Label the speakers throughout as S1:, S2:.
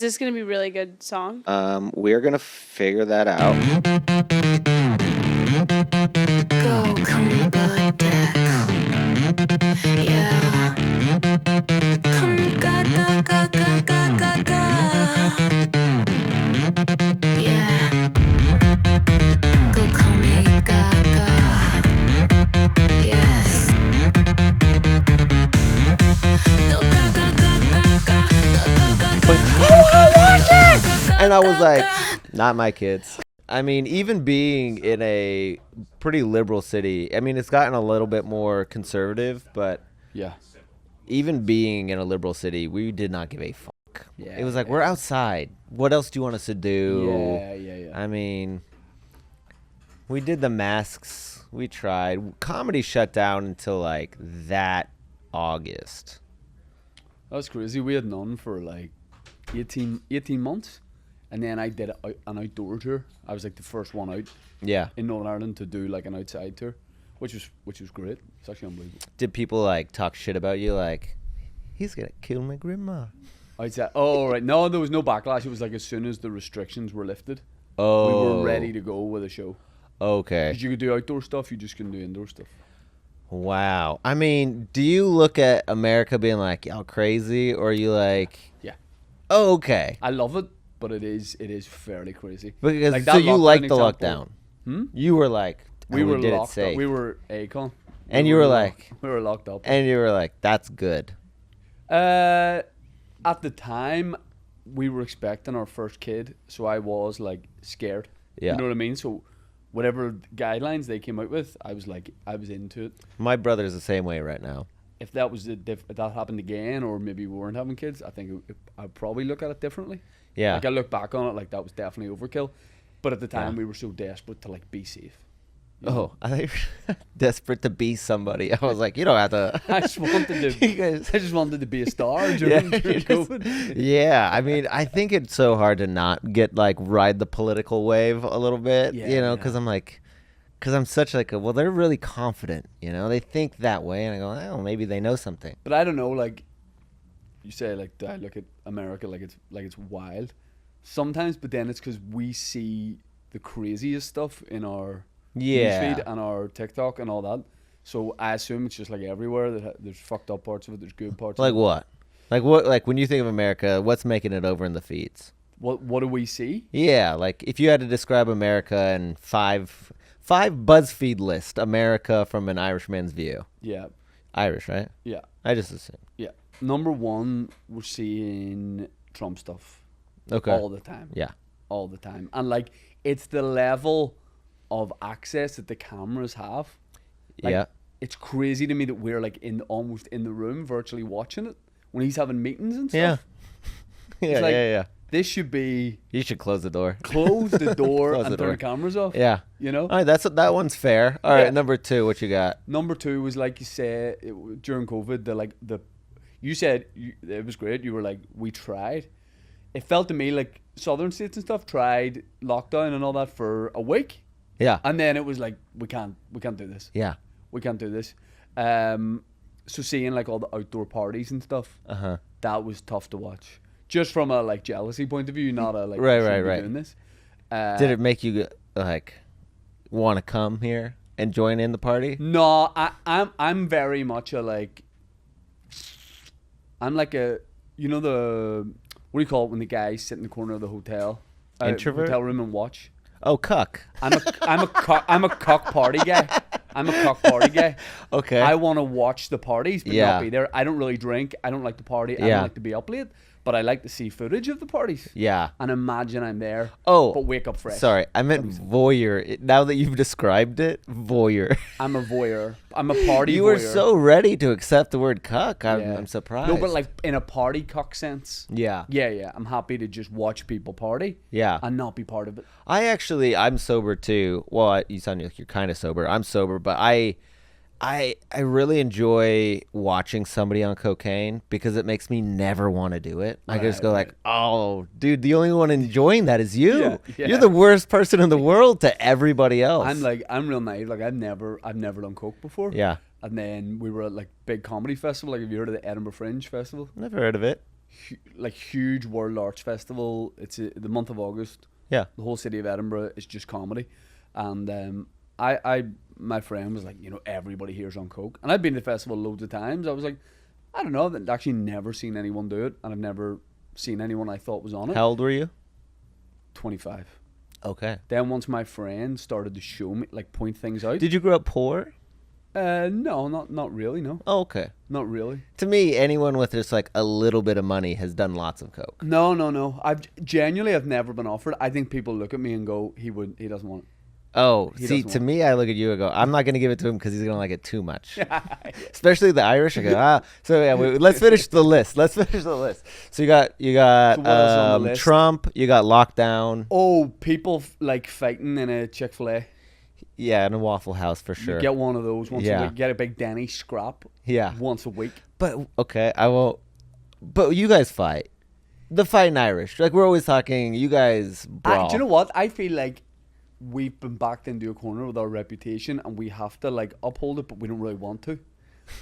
S1: Is this going to be a really good song?
S2: We're gonna figure that out.
S3: Go, come back. Yeah. Come, ga, ga, ga, ga, ga, ga, ga. Yeah. Go, call me Gaga. Yes. No, ga, ga, ga, ga, ga. No, ga, ga, ga.
S2: And I was like, not my kids. I mean, even being in a pretty liberal city, I mean, it's gotten a little bit more conservative, but
S4: Yeah.
S2: even being in a liberal city, we did not give a fuck.
S4: Yeah.
S2: It was like, we're outside. What else do you want us to do?
S4: Yeah.
S2: I mean, we did the masks. We tried. Comedy shut down until like that August.
S4: That's crazy. We had none for like 18 months. And then I did an outdoor tour. I was like the first one out
S2: Yeah.
S4: in Northern Ireland to do like an outside tour, which was great. It's actually unbelievable.
S2: Did people like talk shit about you? Like, he's gonna kill my grandma.
S4: Outside. Oh, right. No, there was no backlash. It was like as soon as the restrictions were lifted,
S2: Oh.
S4: we were ready to go with a show.
S2: Okay.
S4: Because you could do outdoor stuff, you just couldn't do indoor stuff.
S2: Wow. I mean, do you look at America being like, y'all crazy? Or are you like,
S4: Yeah.
S2: oh, okay.
S4: I love it, but it is fairly crazy.
S2: Because
S4: Like
S2: so
S4: that
S2: you
S4: lockdown
S2: like the
S4: example.
S2: lockdown. You were like,
S4: We were
S2: did it
S4: locked up.
S2: safe.
S4: We were ACON.
S2: And you were like,
S4: we were locked up.
S2: and you were like, that's good.
S4: At the time, we were expecting our first kid, so I was like scared.
S2: Yeah.
S4: You know what I mean? So whatever guidelines they came out with, I was into it.
S2: My brother's the same way right now.
S4: If that was if that happened again, or maybe we weren't having kids, I think I'd probably look at it differently.
S2: Yeah.
S4: Like I look back on it, like that was definitely overkill. But at the time,
S2: Yeah.
S4: we were so desperate to like be safe.
S2: Oh, I think desperate to be somebody. I was like, you don't have to.
S4: I just wanted
S2: You guys-
S4: I just wanted to be a star during COVID.
S2: Yeah, I mean, I think it's so hard to not get like ride the political wave a little bit,
S4: Yeah,
S2: you know,
S4: yeah.
S2: because I'm such like well, they're really confident, you know, they think that way, and I go, oh, maybe they know something.
S4: But I don't know, like you say, like I look at America like it's wild sometimes, but then it's because we see the craziest stuff in our
S2: Yeah.
S4: newsfeed and our TikTok and all that. So I assume it's just like everywhere that there's fucked up parts of it, there's good parts.
S2: Like
S4: of it.
S2: what? Like what? Like when you think of America, what's making it over in the feeds?
S4: What do we see?
S2: Yeah, like if you had to describe America in five BuzzFeed list, America from an Irishman's view.
S4: Yeah,
S2: Irish, right?
S4: yeah,
S2: I just assume.
S4: yeah. Number one, we're seeing Trump stuff
S2: Okay.
S4: all the time.
S2: Yeah.
S4: All the time, and like it's the level of access that the cameras have. Like,
S2: Yeah.
S4: it's crazy to me that we're like almost in the room virtually watching it when he's having meetings and
S2: Yeah.
S4: stuff.
S2: Yeah,
S4: like-
S2: yeah.
S4: This should be
S2: You should close the door.
S4: close the door
S2: Close
S4: and
S2: the
S4: turn
S2: door.
S4: the cameras off.
S2: Yeah.
S4: You know?
S2: All right, that one's fair. All right,
S4: Yeah.
S2: number 2, what you got?
S4: Number two was like you said during COVID, you said it was great. You were like, we tried. It felt to me like southern states and stuff tried lockdown and all that for a week.
S2: Yeah.
S4: And then it was like, we can't do this.
S2: Yeah.
S4: We can't do this. So seeing like all the outdoor parties and stuff,
S2: Uh-huh.
S4: that was tough to watch. Just from a like jealousy point of view, not a like
S2: Right,
S4: we shouldn't be
S2: right.
S4: doing this.
S2: Did it make you like want to come here and join in the party?
S4: No, I'm very much a like. I'm like a, you know, the what do you call it when the guys sit in the corner of the hotel
S2: Introvert?
S4: hotel room and watch.
S2: Oh, cuck.
S4: I'm a cock party guy. I'm a cock party guy.
S2: Okay.
S4: I want to watch the parties, but
S2: Yeah.
S4: not be there. I don't really drink. I don't like to party. I
S2: Yeah.
S4: don't like to be up late. But I like to see footage of the parties.
S2: Yeah.
S4: And imagine I'm there.
S2: Oh,
S4: but wake up fresh.
S2: Sorry, I meant voyeur. Now that you've described it, voyeur.
S4: I'm a voyeur. I'm a party
S2: You
S4: voyeur.
S2: were so ready to accept the word cuck.
S4: Yeah.
S2: I'm surprised.
S4: No, but like in a party cock sense.
S2: Yeah.
S4: Yeah. I'm happy to just watch people party.
S2: Yeah.
S4: And not be part of it.
S2: I'm sober too. Well, you sound like you're kind of sober. I'm sober, but I really enjoy watching somebody on cocaine because it makes me never want to do it. I just go like, oh, dude, the only one enjoying that is you.
S4: Yeah.
S2: You're the worst person in the world to everybody else.
S4: I'm real naive. Like I've never done coke before.
S2: Yeah.
S4: And then we were at like big comedy festival. Like have you heard of the Edinburgh Fringe Festival?
S2: Never heard of it.
S4: like huge world arts festival. It's the month of August.
S2: Yeah.
S4: The whole city of Edinburgh is just comedy, and my friend was like, everybody here's on coke, and I've been to the festival loads of times. I was like, I don't know, I've actually never seen anyone do it, and I've never seen anyone I thought was on it.
S2: How old were you?
S4: 25.
S2: Okay.
S4: Then once my friend started to show me, like, point things out.
S2: Did you grow up poor?
S4: No, not really. No,
S2: Oh, okay.
S4: not really.
S2: To me, anyone with just like a little bit of money has done lots of coke.
S4: No. I've never been offered. I think people look at me and go, he doesn't want it.
S2: Oh,
S4: He
S2: see,
S4: doesn't
S2: to
S4: want
S2: me, I look at you and go, I'm not going to give it to him because he's going to like it too much. Especially the Irish. I go, So yeah, let's finish the list. So you got
S4: So what else on the list?
S2: Trump. You got lockdown.
S4: Oh, people like fighting in a Chick-fil-A.
S2: Yeah, in a Waffle House for sure.
S4: You get one of those once a
S2: Yeah.
S4: week. Get a big Denny scrap
S2: Yeah,
S4: once a week.
S2: but okay, I won't. But you guys fight. The fighting Irish. Like we're always talking. You guys brawl.
S4: Do you know what? I feel like we've been backed into a corner with our reputation, and we have to like uphold it, but we don't really want to.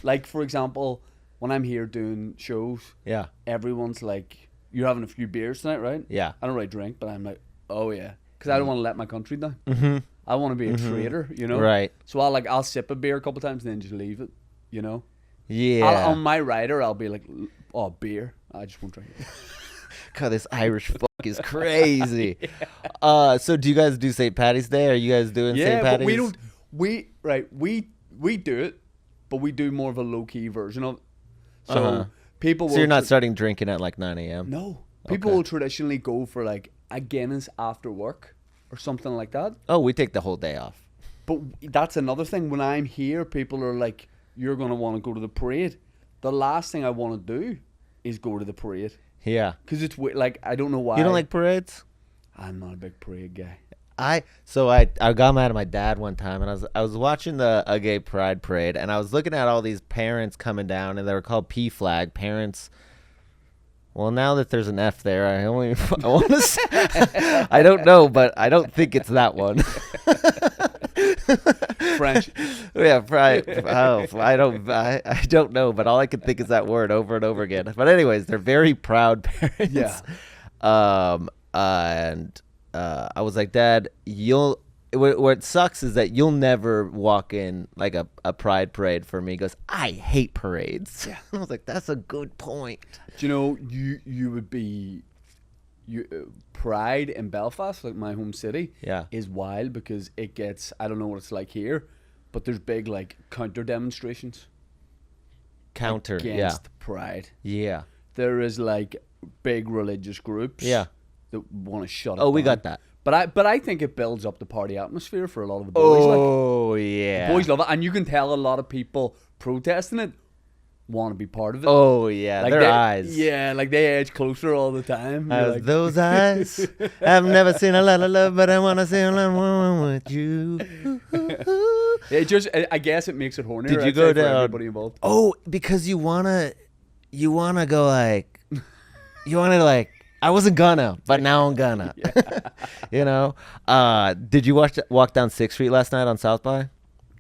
S4: Like for example, when I'm here doing shows,
S2: Yeah.
S4: everyone's like, "You're having a few beers tonight, right?"
S2: Yeah.
S4: I don't really drink, but I'm like, "Oh yeah," because I don't want to let my country down.
S2: Mm-hmm.
S4: I want to be a traitor,
S2: Right.
S4: So I'll sip a beer a couple times and then just leave it,
S2: Yeah.
S4: on my rider, I'll be like, "Oh, beer. I just won't drink it."
S2: God, this Irish fuck is crazy. So do you guys do St. Patty's Day? Are you guys doing St.
S4: Yeah,
S2: Patty's?
S4: but we don't. We do it, but we do more of a low key version of it. So
S2: Uh-huh.
S4: people.
S2: So
S4: will
S2: you're not starting drinking at like 9 a.m.?
S4: No, people
S2: Okay.
S4: will traditionally go for like a Guinness after work or something like that.
S2: Oh, we take the whole day off.
S4: But that's another thing. When I'm here, people are like, "You're gonna want to go to the parade." The last thing I want to do is go to the parade
S2: Yeah.
S4: because it's like I don't know why.
S2: You don't like parades?
S4: I'm not a big parade guy.
S2: I got mad at my dad one time, and I was watching a gay pride parade, and I was looking at all these parents coming down, and they were called P flag parents. Well, now that there's an F there, I want to say, I don't know, but I don't think it's that one.
S4: French.
S2: Yeah, pride. Oh, I don't know, but all I can think is that word over and over again. But anyways, they're very proud parents.
S4: Yeah.
S2: And I was like, Dad, what sucks is that you'll never walk in like a pride parade for me. He goes, I hate parades. Yeah. I was like, that's a good point.
S4: Do you know you would be Pride in Belfast, like my home city,
S2: Yeah.
S4: is wild because it gets, I don't know what it's like here, but there's big like counter demonstrations
S2: Counter.
S4: against Pride.
S2: Yeah.
S4: There is like big religious groups
S2: Yeah.
S4: that want to shut it
S2: Oh, we
S4: down.
S2: got that.
S4: But I think it builds up the party atmosphere for a lot of the boys.
S2: Oh, yeah.
S4: Boys love it, and you can tell a lot of people protesting it want to be part of it.
S2: Oh, yeah.
S4: Like
S2: Their
S4: they-
S2: eyes.
S4: Yeah, like they edge closer all the time. You're like,
S2: Those eyes. I've never seen a lot of love, but I want to see a lot more with you.
S4: it just, I guess it makes it hornier.
S2: Did you
S4: I'd
S2: go
S4: say, for
S2: down-
S4: everybody involved?
S2: Oh, because you wanna go like, I wasn't gonna, but now I'm gonna. Did you walk down 6th Street last night on South by?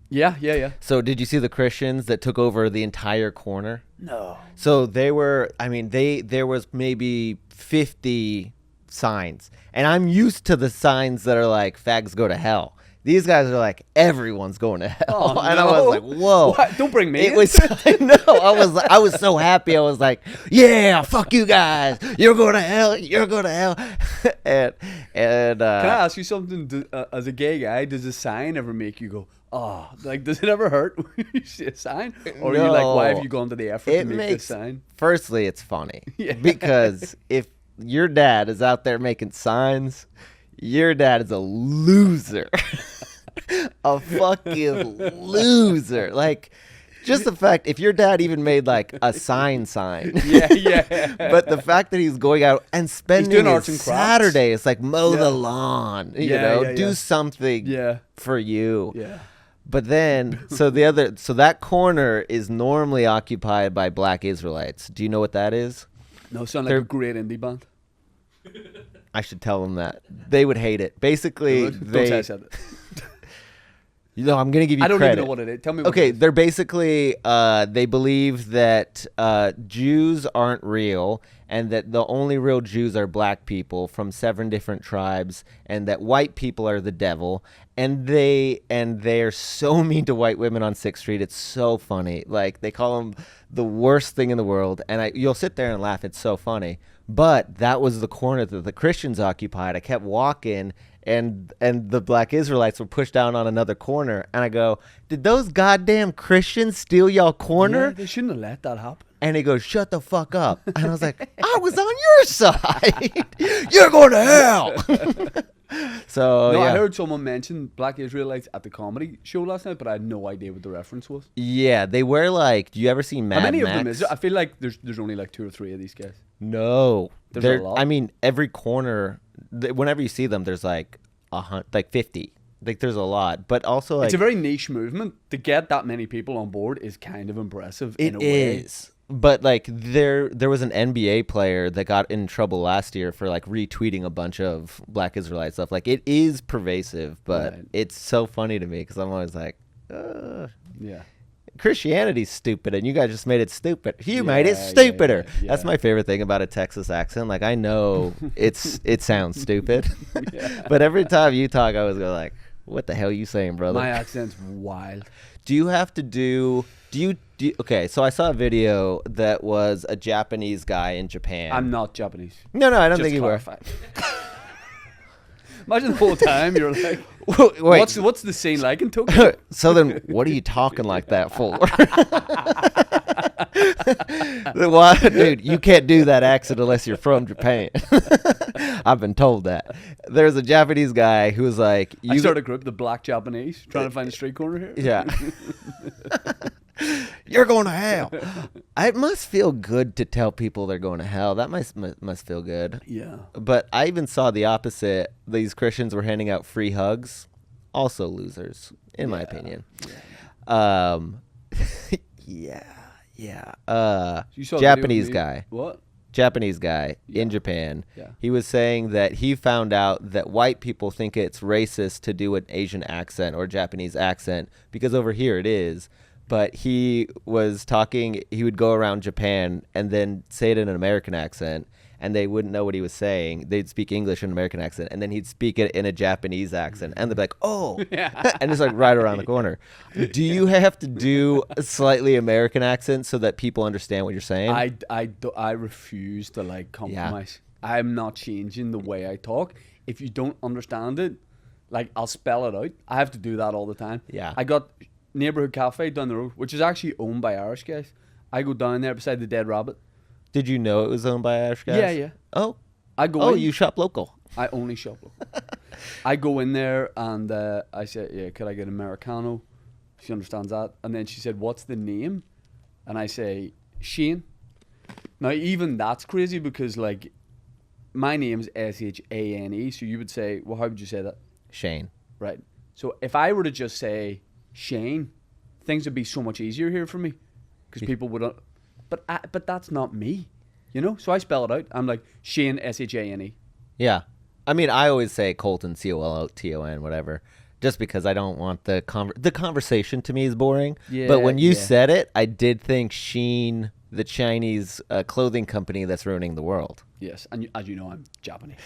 S4: Yeah.
S2: So did you see the Christians that took over the entire corner?
S4: No.
S2: So there was maybe 50 signs, and I'm used to the signs that are like fags go to hell. These guys are like, everyone's going to hell.
S4: Oh,
S2: and
S4: no.
S2: I was like, whoa.
S4: What? Don't bring me
S2: It
S4: in.
S2: was, I was so happy. I was like, yeah, fuck you guys. You're going to hell. You're going to hell. and
S4: Can I ask you something? As a gay guy, does a sign ever make you go, oh, like, does it ever hurt when you see a sign? Or are you like, why have you gone to the effort to make this sign?
S2: Firstly, it's funny.
S4: Yeah.
S2: Because if your dad is out there making signs, your dad is a loser. A fucking loser. Like, just the fact, if your dad even made like a sign.
S4: Yeah.
S2: But the fact that he's going out and spending
S4: doing
S2: his
S4: arts and crafts.
S2: Saturday, it's like mow
S4: Yeah.
S2: the lawn,
S4: Yeah.
S2: do something
S4: Yeah.
S2: for you.
S4: Yeah.
S2: But then, so that corner is normally occupied by Black Israelites. Do you know what that is?
S4: No, sound like
S2: They're-
S4: a great indie band.
S2: I should tell them that. They would hate it. Basically,
S4: Don't say I said it.
S2: I'm gonna give you
S4: I don't
S2: credit.
S4: even know what it is. Tell me what
S2: Okay,
S4: it is.
S2: they're basically they believe that Jews aren't real, and that the only real Jews are black people from 7 different tribes, and that white people are the devil. And they're so mean to white women on 6th Street. It's so funny. Like, they call them the worst thing in the world, and you'll sit there and laugh. It's so funny. But that was the corner that the Christians occupied. I kept walking, and the black Israelites were pushed down on another corner. And I go, did those goddamn Christians steal y'all corner?
S4: Yeah, they shouldn't have let that happen.
S2: And he goes, shut the fuck up. And I was like, I was on your side. You're going to hell. So,
S4: No,
S2: yeah.
S4: I heard someone mention black Israelites at the comedy show last night, but I had no idea what the reference was.
S2: Yeah, they wear like, do you ever see Mad
S4: How many
S2: Max?
S4: of them is there? I feel like there's only like 2 or 3 of these guys.
S2: No.
S4: There's
S2: They're-
S4: a lot.
S2: I mean, every corner, whenever you see them, there's like 50. Like, there's a lot. But also, like,
S4: It's a very niche movement. To get that many people on board is kind of impressive in
S2: it
S4: a way.
S2: is. But like, there was an NBA player that got in trouble last year for like retweeting a bunch of black Israelite stuff. Like, it is pervasive, but
S4: Right.
S2: it's so funny to me because I'm always like,
S4: Yeah.
S2: Christianity's stupid, and you guys just made it stupid. You made it
S4: Yeah,
S2: stupider.
S4: yeah.
S2: That's my favorite thing about a Texas accent. Like, I know it sounds stupid, but every time you talk, I always go like, "What the hell are you saying, brother?"
S4: My accent's wild.
S2: Do you have to do? Okay, so I saw a video that was a Japanese guy in Japan.
S4: I'm not Japanese.
S2: No, I don't
S4: Just
S2: think you were.
S4: clarify. Imagine the whole time you're like,
S2: Wait,
S4: what's the scene like in Tokyo?
S2: so then what are you talking like that for? Why, dude, you can't do that accent unless you're from Japan. I've been told that. There's a Japanese guy who was like,
S4: I started a group, the Black Japanese, trying to find a street corner here.
S2: yeah. You're going to hell. It must feel good to tell people they're going to hell. That must feel good.
S4: Yeah.
S2: But I even saw the opposite. These Christians were handing out free hugs. Also losers, in my opinion. Yeah.
S4: You saw the video
S2: Japanese
S4: of me-
S2: guy.
S4: What?
S2: Japanese guy in Japan.
S4: Yeah.
S2: He was saying that he found out that white people think it's racist to do an Asian accent or Japanese accent because over here it is. But he was talking, he would go around Japan and then say it in an American accent, and they wouldn't know what he was saying. They'd speak English in an American accent, and then he'd speak it in a Japanese accent, and they'd be like, oh, and it's like right around the corner. Do you have to do a slightly American accent so that people understand what you're saying?
S4: I refuse to like compromise. I'm not changing the way I talk. If you don't understand it, like I'll spell it out. I have to do that all the time.
S2: Yeah.
S4: I got neighborhood cafe down the road, which is actually owned by Irish guys. I go down there beside the Dead Rabbit.
S2: Did you know it was owned by Irish guys?
S4: Yeah.
S2: Oh,
S4: I go in.
S2: you shop local.
S4: I only shop local. I go in there and I said, yeah, could I get an Americano? She understands that. And then she said, what's the name? And I say, Shane. Now, even that's crazy because, like, my name's Shane. So you would say, well, how would you say that?
S2: Shane.
S4: Right. So if I were to just say Shane, things would be so much easier here for me because people would. But that's not me, you know. So I spell it out. I'm like Shane, Shane.
S2: Yeah. I mean, I always say Colton, Colton, whatever, just because I don't want the conversation to me is boring.
S4: Yeah,
S2: But when you
S4: yeah.
S2: said it, I did think Shein, the Chinese clothing company that's ruining the world.
S4: Yes, and as you know, I'm Japanese.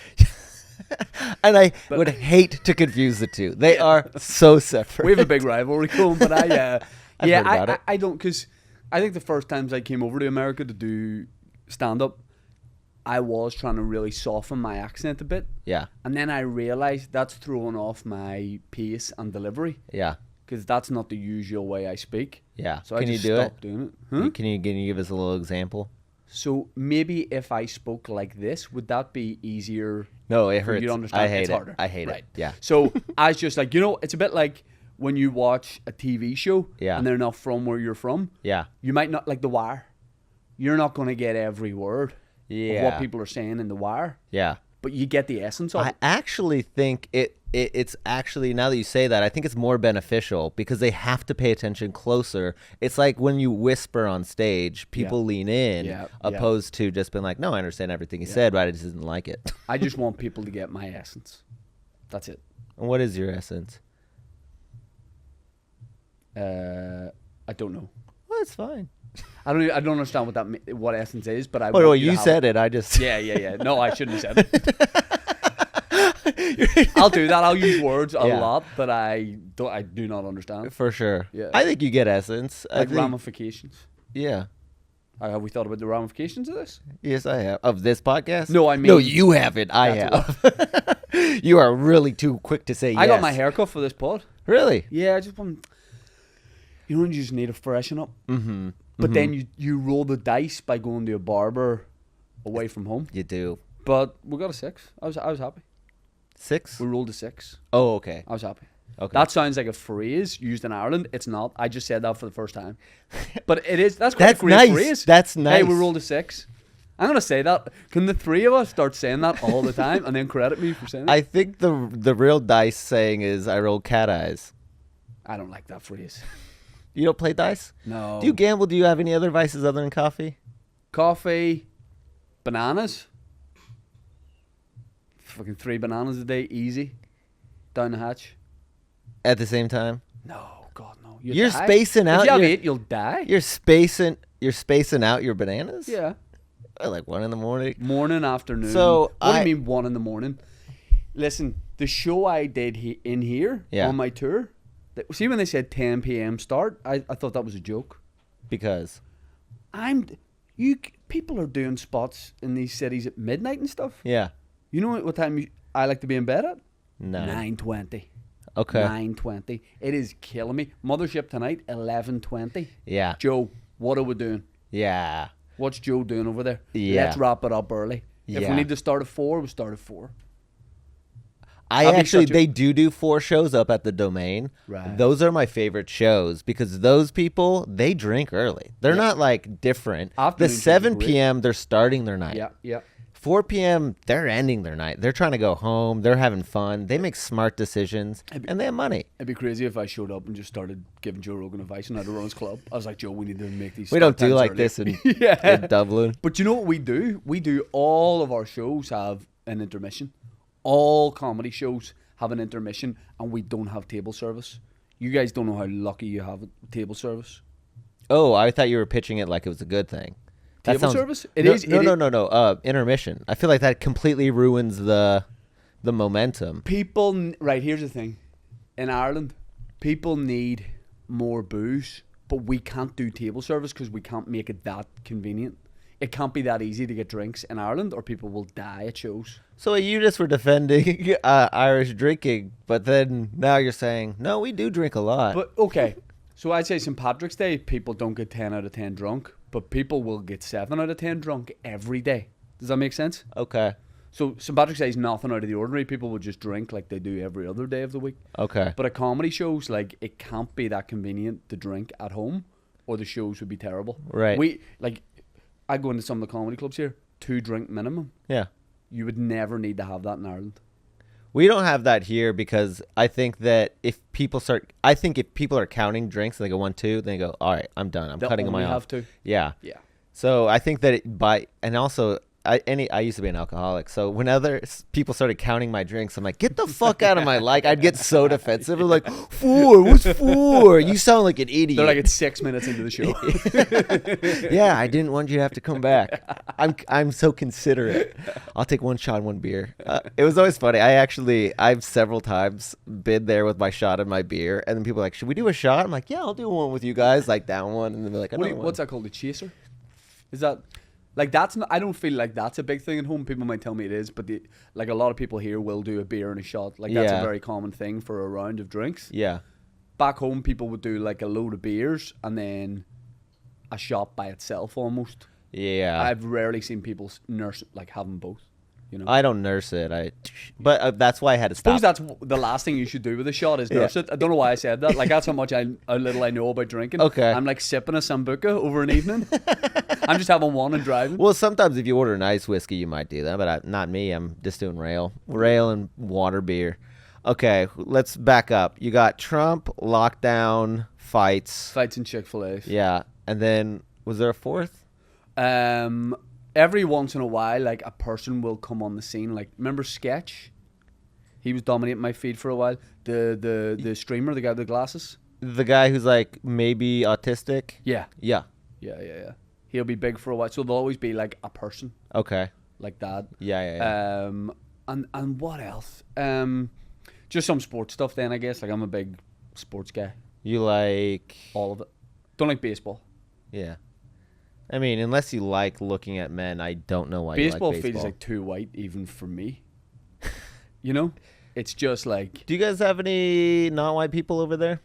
S2: And I would hate to confuse the two. They are so separate.
S4: We have a big rivalry, Colin, but
S2: I've heard about it.
S4: I don't, because I think the first times I came over to America to do stand-up, I was trying to really soften my accent a bit.
S2: Yeah.
S4: And then I realized that's throwing off my pace and delivery
S2: Yeah.
S4: because that's not the usual way I speak.
S2: Yeah.
S4: So
S2: Can
S4: I
S2: you
S4: just
S2: do it?
S4: stopped doing it. Huh?
S2: Can you give us a little example?
S4: So maybe if I spoke like this, would that be easier?
S2: No, it
S4: for you
S2: hurts.
S4: to understand?
S2: I hate
S4: It's
S2: it.
S4: harder.
S2: I hate
S4: Right.
S2: it. Yeah.
S4: So I was just like, it's a bit like when you watch a TV show
S2: Yeah.
S4: and they're not from where you're from.
S2: Yeah.
S4: You might not, like The Wire. You're not going to get every word of
S2: Yeah.
S4: what people are saying in The Wire,
S2: Yeah.
S4: but you get the essence of
S2: I
S4: it.
S2: actually think it's actually, now that you say that, I think it's more beneficial because they have to pay attention closer. It's like when you whisper on stage, people lean in
S4: Yeah,
S2: opposed to just being like, no, I understand everything you said, but I just didn't like it.
S4: I just want people to get my essence. That's it.
S2: And what is your essence?
S4: I don't know.
S2: Well, it's fine.
S4: I don't understand what essence is, but I.
S2: Oh,
S4: want
S2: well,
S4: you to
S2: you
S4: have
S2: said it. I just.
S4: Yeah. No, I shouldn't have said it. I'll do that. I'll use words a
S2: Yeah.
S4: lot that I do not understand.
S2: For sure.
S4: Yeah.
S2: I think you get essence. I
S4: Like
S2: think,
S4: ramifications.
S2: yeah.
S4: Have we thought about the ramifications of this?
S2: Yes, I have. Of this podcast?
S4: No, I mean-
S2: No, you haven't. I have. You are really too quick to say yes.
S4: I got my haircut for this pod.
S2: Really?
S4: Yeah, I just want. You know when you just need to freshen up,
S2: Mm-hmm.
S4: but then you roll the dice by going to a barber away from home.
S2: You do.
S4: But we got a 6. I was happy.
S2: 6?
S4: We rolled a 6.
S2: Oh, okay.
S4: I was happy.
S2: Okay.
S4: That sounds like a phrase used in Ireland. It's not. I just said that for the first time. But it is. That's quite a great
S2: nice.
S4: phrase.
S2: That's
S4: Hey,
S2: nice.
S4: we rolled a 6. I'm gonna say that. Can the three of us start saying that all the time and then credit me for saying it?
S2: I think the real dice saying is I roll cat eyes.
S4: I don't like that phrase.
S2: You don't play dice?
S4: No.
S2: Do you gamble? Do you have any other vices other than coffee?
S4: Coffee, bananas. Fucking 3 bananas a day, easy. Down the hatch.
S2: At the same time?
S4: No, God, no.
S2: You're
S4: die.
S2: spacing out
S4: If you have
S2: your-
S4: 8, you'll die.
S2: You're spacing out your bananas?
S4: Yeah.
S2: Like 1 in the morning.
S4: Morning, afternoon.
S2: So,
S4: what do
S2: I-
S4: you mean 1 in the morning? Listen, the show I did in here
S2: Yeah.
S4: on my tour. See when they said 10 p.m. start? I thought that was a joke.
S2: Because
S4: People are doing spots in these cities at midnight and stuff.
S2: yeah.
S4: You know what time I like to be in bed at?
S2: 9.
S4: 9:20.
S2: Okay.
S4: 9:20. It is killing me. Mothership tonight, 11:20.
S2: Yeah.
S4: Joe, what are we doing?
S2: Yeah.
S4: What's Joe doing over there?
S2: Yeah.
S4: Let's wrap it up early. If
S2: Yeah.
S4: we need to start at 4, we start at 4.
S2: They do 4 shows up at the Domain.
S4: Right.
S2: Those are my favorite shows because those people, they drink early. They're not like different.
S4: Afternoon
S2: The
S4: shows are
S2: 7
S4: great.
S2: p.m. they're starting their night.
S4: Yeah.
S2: 4 p.m. they're ending their night. They're trying to go home. They're having fun. They make smart decisions and they have money.
S4: It'd be crazy if I showed up and just started giving Joe Rogan advice on how to run his club. I was like, Joe, we need to make these.
S2: We
S4: start
S2: don't do
S4: times
S2: like
S4: early."
S2: this in,
S4: Yeah.
S2: in Dublin.
S4: But you know what we do? We do all of our shows have an intermission. All comedy shows have an intermission, and we don't have table service. You guys don't know how lucky you have table service.
S2: Oh, I thought you were pitching it like it was a good thing. That
S4: Table service? It
S2: no,
S4: is-
S2: No,
S4: it
S2: no,
S4: is-
S2: no, no. Intermission. I feel like that completely ruins the momentum.
S4: People, right, here's the thing. In Ireland, people need more booze, but we can't do table service because we can't make it that convenient. It can't be that easy to get drinks in Ireland or people will die at shows.
S2: So you just were defending Irish drinking, but then now you're saying, no, we do drink a lot.
S4: But, okay, so I'd say St. Patrick's Day, people don't get 10 out of 10 drunk, but people will get 7 out of 10 drunk every day. Does that make sense?
S2: Okay.
S4: So St. Patrick's Day is nothing out of the ordinary. People will just drink like they do every other day of the week.
S2: Okay.
S4: But at comedy shows, like, it can't be that convenient to drink at home or the shows would be terrible.
S2: Right.
S4: I go into some of the comedy clubs here, 2 drink minimum.
S2: Yeah.
S4: You would never need to have that in Ireland.
S2: We don't have that here because I think that if people are counting drinks and they go 1, 2, then they go, all right, I'm done. I'm
S4: They
S2: cutting
S4: only
S2: my off.
S4: have to.
S2: Yeah.
S4: Yeah.
S2: So I think that and also I used to be an alcoholic. So when other people started counting my drinks, I'm like, get the fuck out of my life. I'd get so defensive. I'm like, 4, what's 4? You sound like an idiot.
S4: They're like, it's 6 minutes into the show.
S2: Yeah, I didn't want you to have to come back. I'm so considerate. I'll take 1 shot and 1 beer. It was always funny. I've several times been there with my shot and my beer, and then people are like, should we do a shot? I'm like, yeah, I'll do one with you guys, like down one, and then they're like,
S4: What's that called? A chaser? Is that like that's not? I don't feel like that's a big thing at home. People might tell me it is, but like a lot of people here will do a beer and a shot. Like that's a
S2: Yeah.
S4: very common thing for a round of drinks.
S2: Yeah.
S4: Back home, people would do like a load of beers and a shot by itself almost.
S2: Yeah.
S4: I've rarely seen people nurse like having both. You know.
S2: I don't nurse it. But that's why I had to stop.
S4: suppose that's the last thing you should do with a shot is nurse it. I don't know why I said that. Like that's how little I know about drinking.
S2: Okay.
S4: I'm like sipping a sambuca over an evening. I'm just having one and driving.
S2: Well, sometimes if you order an ice whiskey, you might do that, but not me. I'm just doing rail and water beer. Okay, let's back up. You got Trump, lockdown, fights.
S4: Fights in Chick-fil-A.
S2: Yeah, and then was there a 4th?
S4: Every once in a while, like a person will come on the scene. Like remember Sketch? He was dominating my feed for a while. The streamer, the guy with the glasses.
S2: The guy who's like maybe autistic.
S4: Yeah.
S2: Yeah.
S4: Yeah. He'll be big for a while, so there'll always be like a person
S2: Okay.
S4: like that.
S2: Yeah.
S4: And what else? Just some sports stuff. Then I guess like I'm a big sports guy.
S2: You like?
S4: All of it. Don't like baseball.
S2: Yeah. I mean, unless you like looking at men, I don't know why
S4: Baseball
S2: you like
S4: feels
S2: baseball.
S4: like too white even for me. You know, it's just like
S2: Do you guys have any non-white people over there?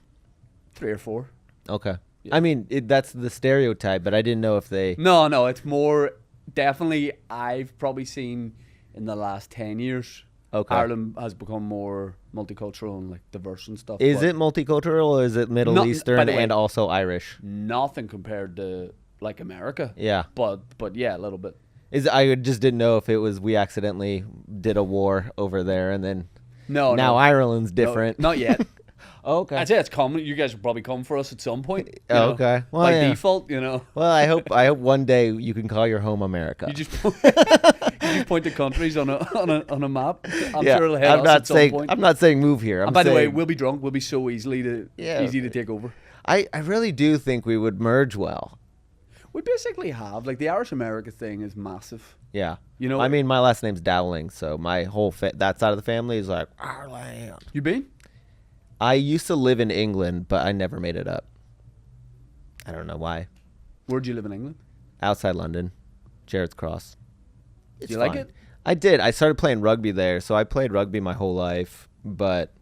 S4: 3 or 4.
S2: Okay. I mean, that's the stereotype, but I didn't know if they.
S4: No, it's more definitely. I've probably seen in the last 10 years.
S2: Okay.
S4: Ireland has become more multicultural and like diverse and stuff.
S2: Is
S4: but
S2: it multicultural or is it Middle
S4: Not- by
S2: Eastern
S4: the way-
S2: and also Irish?
S4: nothing compared to like America?
S2: Yeah.
S4: But yeah, a little bit.
S2: I just didn't know if it was we accidentally did a war over there and then
S4: No,
S2: now
S4: no,
S2: Ireland's
S4: no,
S2: different.
S4: not yet.
S2: Okay.
S4: I'd say it's coming. You guys will probably come for us at some point. you
S2: Oh,
S4: know,
S2: okay. Well,
S4: by
S2: yeah.
S4: default, you know.
S2: Well, I hope one day you can call your home America.
S4: You just point to countries on a map. I'm
S2: Yeah,
S4: sure it'll hit
S2: I'm
S4: us
S2: not
S4: at some
S2: saying
S4: point.
S2: I'm not saying move here. I'm
S4: And by the way,
S2: saying-
S4: we'll be drunk. We'll be so easy to take over.
S2: I really do think we would merge well.
S4: We basically have like the Irish America thing is massive.
S2: Yeah.
S4: You know,
S2: I mean, my last name's Dowling, so my whole that side of the family is like Ireland.
S4: You been?
S2: I used to live in England, but I never made it up. I don't know why.
S4: Where'd you live in England?
S2: Outside London, Jared's Cross.
S4: Do you like
S2: fine.
S4: it?
S2: I did. I started playing rugby there, so I played rugby my whole life. But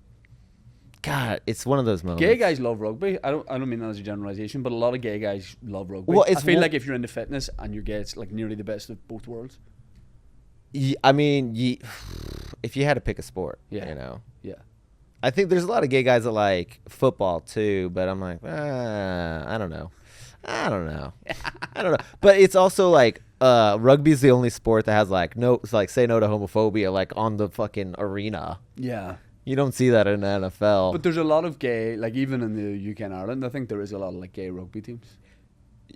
S2: God, it's one of those moments.
S4: Gay guys love rugby. I don't mean that as a generalization, but a lot of gay guys love rugby.
S2: Well,
S4: I
S2: it's
S4: feel
S2: more-
S4: like if you're into fitness and you're gay, it's like nearly the best of both worlds.
S2: I mean, if you had to pick a sport,
S4: Yeah.
S2: you know.
S4: Yeah.
S2: I think there's a lot of gay guys that like football too, but I'm like, I don't know. I don't know. But it's also like rugby's the only sport that has like say no to homophobia like on the fucking arena.
S4: Yeah.
S2: You don't see that in the NFL.
S4: But there's a lot of gay, like even in the UK and Ireland, I think there is a lot of like gay rugby teams.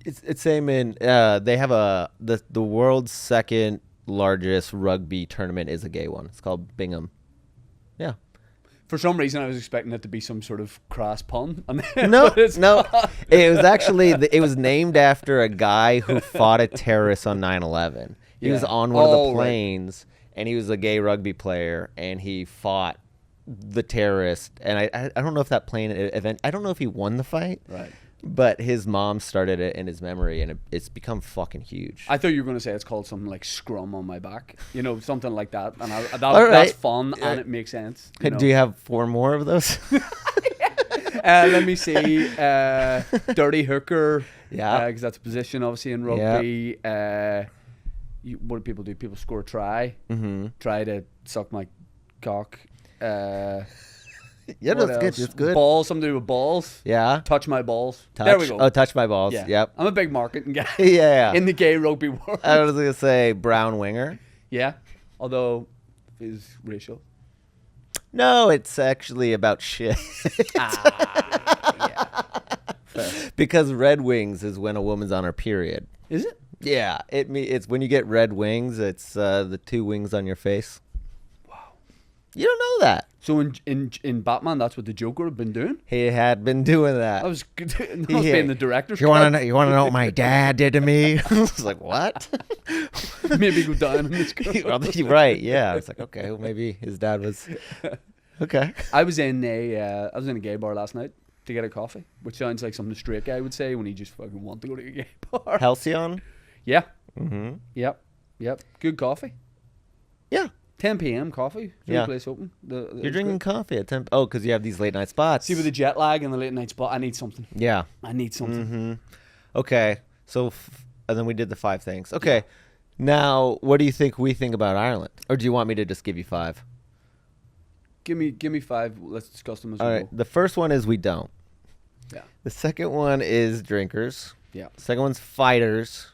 S2: It's same in they have the world's second largest rugby tournament is a gay one. It's called Bingham. Yeah.
S4: For some reason, I was expecting it to be some sort of crass pun. And then-
S2: No,
S4: but it's
S2: no.
S4: not.
S2: It was actually it was named after a guy who fought a terrorist on 9/11. He was
S4: Yeah.
S2: on one of
S4: Oh,
S2: the
S4: right.
S2: planes, and he was a gay rugby player, and he fought the terrorist. And I don't know if that plane event. I don't know if he won the fight,
S4: Right.
S2: but his mom started it in his memory, and it's become fucking huge.
S4: I thought you were going to say it's called something like Scrum on my back. You know, something like that. And
S2: All right.
S4: that's fun and it makes sense. You know?
S2: Do you have 4 more of those?
S4: Let me see. Dirty hooker.
S2: Yeah.
S4: Because that's a position, obviously, in rugby. What do people do? People score a try.
S2: Mm-hmm.
S4: Try to suck my cock.
S2: Yeah,
S4: What
S2: that's good.
S4: else?
S2: It's good.
S4: Balls. Something to do with balls.
S2: Yeah.
S4: Touch my balls.
S2: Touch.
S4: There we go.
S2: Oh, touch my balls.
S4: Yeah.
S2: Yep.
S4: I'm a big marketing guy.
S2: Yeah.
S4: In the gay rugby world.
S2: I was gonna say brown winger.
S4: Yeah. Although is racial.
S2: No, it's actually about shit.
S4: Yeah. Fair.
S2: Because red wings is when a woman's on her period.
S4: Is it?
S2: Yeah, it's when you get red wings. It's the 2 wings on your face.
S4: Wow.
S2: You don't know that.
S4: So in Batman, that's what the Joker had been doing.
S2: He had been doing that.
S4: I was being the director's
S2: You want to
S4: cut.
S2: know? You want to know what my dad did to me? I was like, what?
S4: Maybe go down in this girl.
S2: Well, you're right. Yeah. I was like, okay, well, maybe his dad was. Okay.
S4: I was in a gay bar last night to get a coffee, which sounds like something a straight guy would say when he just fucking want to go to a gay bar.
S2: Halcyon.
S4: Yeah.
S2: Mm-hmm.
S4: Yep. Good coffee.
S2: Yeah.
S4: 10 p.m. coffee. Is
S2: Yeah.
S4: the place open?
S2: You're drinking coffee at 10. Oh, because you have these late night spots.
S4: See, with the jet lag and the late night spot, I need something.
S2: Yeah.
S4: I need something.
S2: Mm-hmm. Okay. So, and then we did the 5 things. Okay. Now, what do you think we think about Ireland? Or do you want me to just give you 5?
S4: Give me 5. Let's discuss them as
S2: All
S4: we
S2: right.
S4: go.
S2: The first one is we don't.
S4: Yeah.
S2: The second one is drinkers.
S4: Yeah.
S2: Second one's fighters,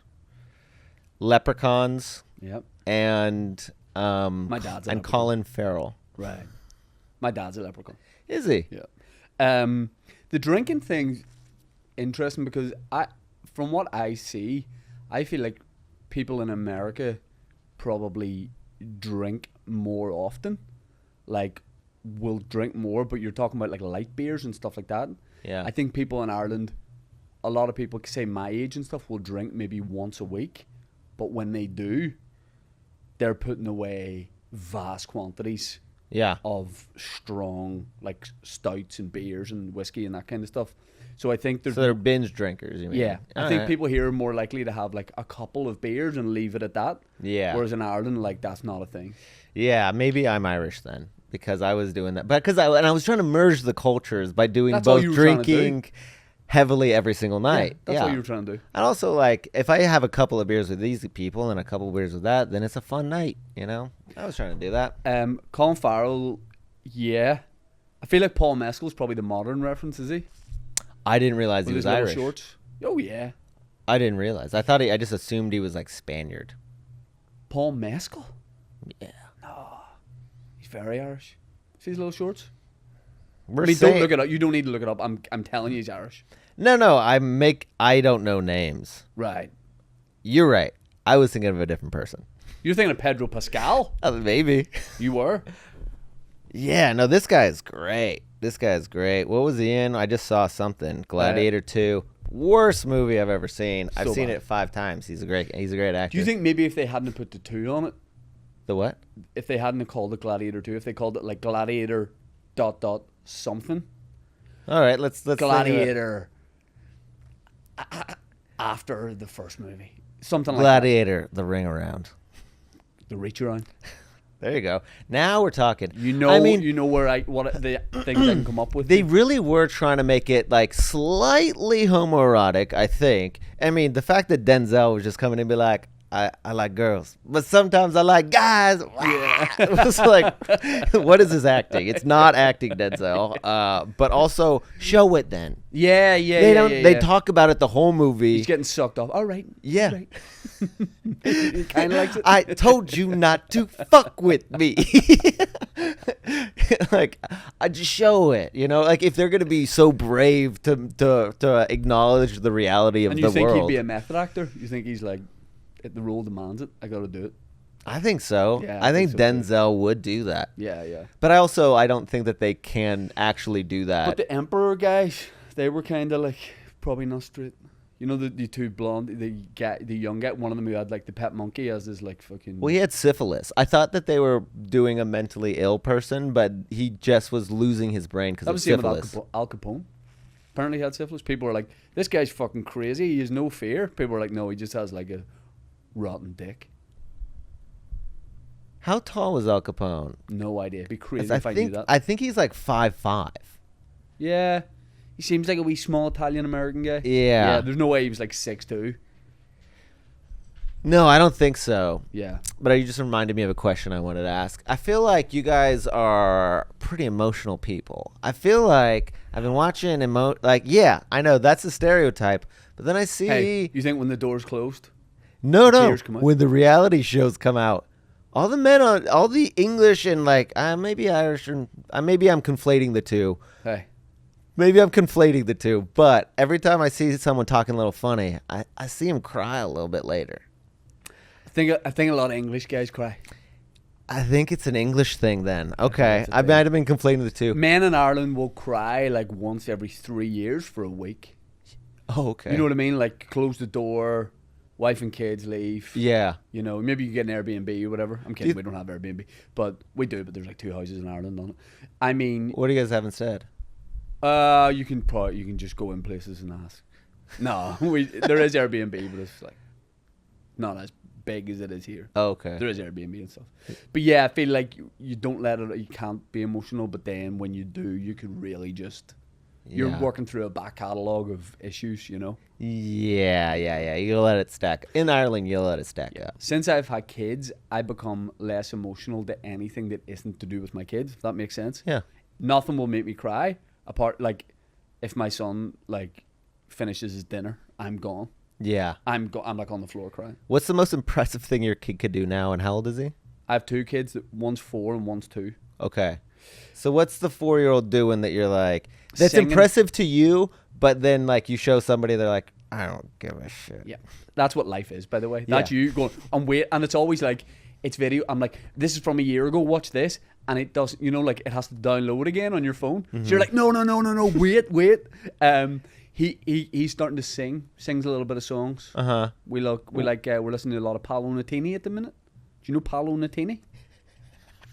S2: leprechauns,
S4: Yep.
S2: and
S4: My dad's a
S2: and
S4: leprechaun.
S2: Colin Farrell.
S4: Right. My dad's a leprechaun.
S2: Is he?
S4: Yeah. The drinking thing's interesting because from what I see, I feel like people in America probably drink more often. Like, will drink more, but you're talking about like light beers and stuff like that.
S2: Yeah.
S4: I think people in Ireland, a lot of people, say my age and stuff, will drink maybe once a week, but when they do, they're putting away vast quantities
S2: Yeah.
S4: of strong, like stouts and beers and whiskey and that kind of stuff. So I think there's
S2: So they're binge drinkers, you mean?
S4: yeah, I
S2: All
S4: think
S2: right.
S4: people here are more likely to have like a couple of beers and leave it at that.
S2: Yeah.
S4: Whereas in Ireland, like that's not a thing.
S2: Yeah, maybe I'm Irish then because I was doing that. But I was trying to merge the cultures by doing
S4: That's all
S2: both
S4: you were trying to do.
S2: drinking heavily every single night.
S4: That's what you were trying to do.
S2: And also, like, if I have a couple of beers with these people and a couple of beers with that, then it's a fun night, you know? I was trying to do that.
S4: Colin Farrell, yeah. I feel like Paul Mescal's probably the modern reference, is he?
S2: I didn't realize he
S4: With
S2: was
S4: his little
S2: Irish.
S4: shorts. Oh yeah.
S2: I didn't realize. I just assumed he was, like, Spaniard.
S4: Paul Mescal?
S2: Yeah.
S4: He's very Irish. See his little shorts?
S2: We're
S4: I mean,
S2: saying,
S4: don't look it up. You don't need to look it up. I'm telling you he's Irish.
S2: No, I don't know names.
S4: Right.
S2: You're right. I was thinking of a different person.
S4: You're thinking of Pedro Pascal?
S2: Maybe.
S4: You were?
S2: Yeah, no, this guy is great. This guy is great. What was he in? I just saw something. Gladiator 2. Worst movie I've ever seen. I've
S4: So
S2: seen
S4: bad.
S2: it 5 times. He's a great actor.
S4: Do you think maybe if they hadn't put the 2 on it,
S2: The what?
S4: if they hadn't called it Gladiator 2, if they called it like Gladiator ... something,
S2: All right, let's think of it.
S4: Gladiator after the first movie, something like
S2: Gladiator, the ring around.
S4: that. The reach around.
S2: There you go. Now we're talking.
S4: You know,
S2: I mean,
S4: you know what the things I can come up with.
S2: they really were trying to make it like slightly homoerotic, I think. I mean, the fact that Denzel was just coming in and be like, I like girls, but sometimes I like guys. Yeah. It was like, what is this acting? It's not acting, Denzel. But also show it then.
S4: yeah,
S2: They don't. They talk about it the whole movie.
S4: He's getting sucked off. All right.
S2: Yeah.
S4: Right. He kind of likes it.
S2: I told you not to fuck with me. Like, I just show it, you know. Like, if they're gonna be so brave to acknowledge the reality of
S4: and
S2: the
S4: you think
S2: world,
S4: he'd be a method actor? You think he's like, if the role demands it, I got to do it.
S2: I think so.
S4: Yeah,
S2: I think
S4: so too.
S2: Denzel would do that.
S4: Yeah.
S2: But I don't think that they can actually do that.
S4: But the Emperor guys, they were kind of like probably not straight. You know the two blonde, the young guy, one of them who had like the pet monkey as his like fucking.
S2: Well, he had syphilis. I thought that they were doing a mentally ill person, but he just was losing his brain because
S4: that
S2: of
S4: was the same
S2: syphilis.
S4: with Al Capone. Apparently he had syphilis. People were like, this guy's fucking crazy. He has no fear. People were like, no, he just has like a rotten dick.
S2: How tall was Al Capone?
S4: No idea. It'd be crazy
S2: I
S4: if I knew
S2: think
S4: that.
S2: I think he's like 5'5".
S4: Yeah. He seems like a wee small Italian American guy.
S2: Yeah.
S4: Yeah, there's no way he was like 6'2".
S2: No, I don't think so.
S4: Yeah.
S2: But you just reminded me of a question I wanted to ask. I feel like you guys are pretty emotional people. I feel like I've been watching yeah, I know that's a stereotype, but then I see
S4: Hey, you think when the door's closed?
S2: no,
S4: tears come out?
S2: when the reality shows come out, all the English and like maybe Irish and maybe I'm conflating the two.
S4: Hey.
S2: Maybe I'm conflating the two, but every time I see someone talking a little funny, I see him cry a little bit later.
S4: I think a lot of English guys cry.
S2: I think it's an English thing then. Okay.
S4: it's a
S2: I
S4: thing.
S2: might have been conflating the two.
S4: Men in Ireland will cry like once every 3 years for a week.
S2: Oh, okay.
S4: You know what I mean? Like close the door, wife and kids leave.
S2: Yeah.
S4: You know, maybe you get an Airbnb or whatever. I'm kidding,
S2: You-
S4: we don't have Airbnb. But we do, but there's like 2 houses in Ireland on it. I mean,
S2: What do you guys have instead?
S4: you can just go in places and ask. No, there is Airbnb, but it's like not as big as it is here.
S2: Oh, okay.
S4: There is Airbnb and stuff. But yeah, I feel like you don't let it, you can't be emotional, but then when you do, you could really just, you're
S2: Yeah.
S4: working through a back catalogue of issues, you know?
S2: Yeah. You let it stack. In Ireland, you let it stack up.
S4: Since I've had kids, I become less emotional to anything that isn't to do with my kids, if that makes sense.
S2: Yeah.
S4: Nothing will make me cry, apart, like, if my son, like, finishes his dinner, I'm gone.
S2: Yeah.
S4: I'm like on the floor crying.
S2: What's the most impressive thing your kid could do now, and how old is he?
S4: I have 2 kids, one's 4 and one's 2.
S2: Okay. So what's the 4-year-old doing that you're like, that's
S4: Singing.
S2: impressive to you, but then like you show somebody, they're like, I don't give a shit.
S4: Yeah, that's what life is, by the way.
S2: Yeah.
S4: That's you going, and it's always like, it's video. I'm like, this is from a year ago, watch this. and it doesn't, like it has to download again on your phone. So you're like, no, wait. He's starting to sings a little bit of songs. We're listening to a lot of Paolo Nutini at the minute. Do you know Paolo Nutini?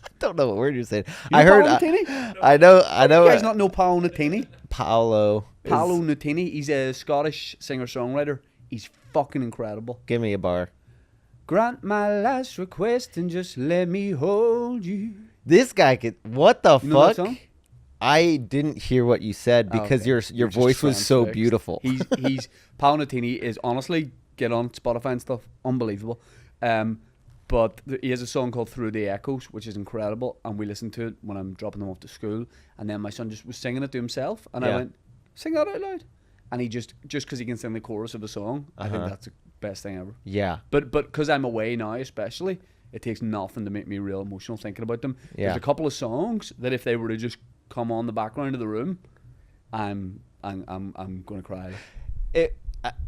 S2: I don't know what word you're saying.
S4: You
S2: I
S4: know
S2: heard.
S4: Paolo Nutini?
S2: I know.
S4: You guys not know Paolo Nutini?
S2: Paolo
S4: Nutini. He's a Scottish singer-songwriter. He's fucking incredible.
S2: Give me a bar.
S4: Grant my last request and just let me hold you.
S2: This guy could. What the
S4: You know that
S2: fuck?
S4: song?
S2: I didn't hear what you said because your
S4: You're just
S2: voice was so
S4: transfixed.
S2: beautiful.
S4: He's Paolo Nutini is honestly, get on Spotify and stuff, unbelievable. But he has a song called Through the Echoes, which is incredible, and we listen to it when I'm dropping them off to school. And then my son just was singing it to himself, and I
S2: Yeah.
S4: went, "Sing that out loud." And he just because he can sing the chorus of a song, I think that's the best thing ever.
S2: Yeah.
S4: But because I'm away now, especially, it takes nothing to make me real emotional thinking about them.
S2: Yeah.
S4: There's a couple of songs that if they were to just come on the background of the room, I'm going to cry.
S2: It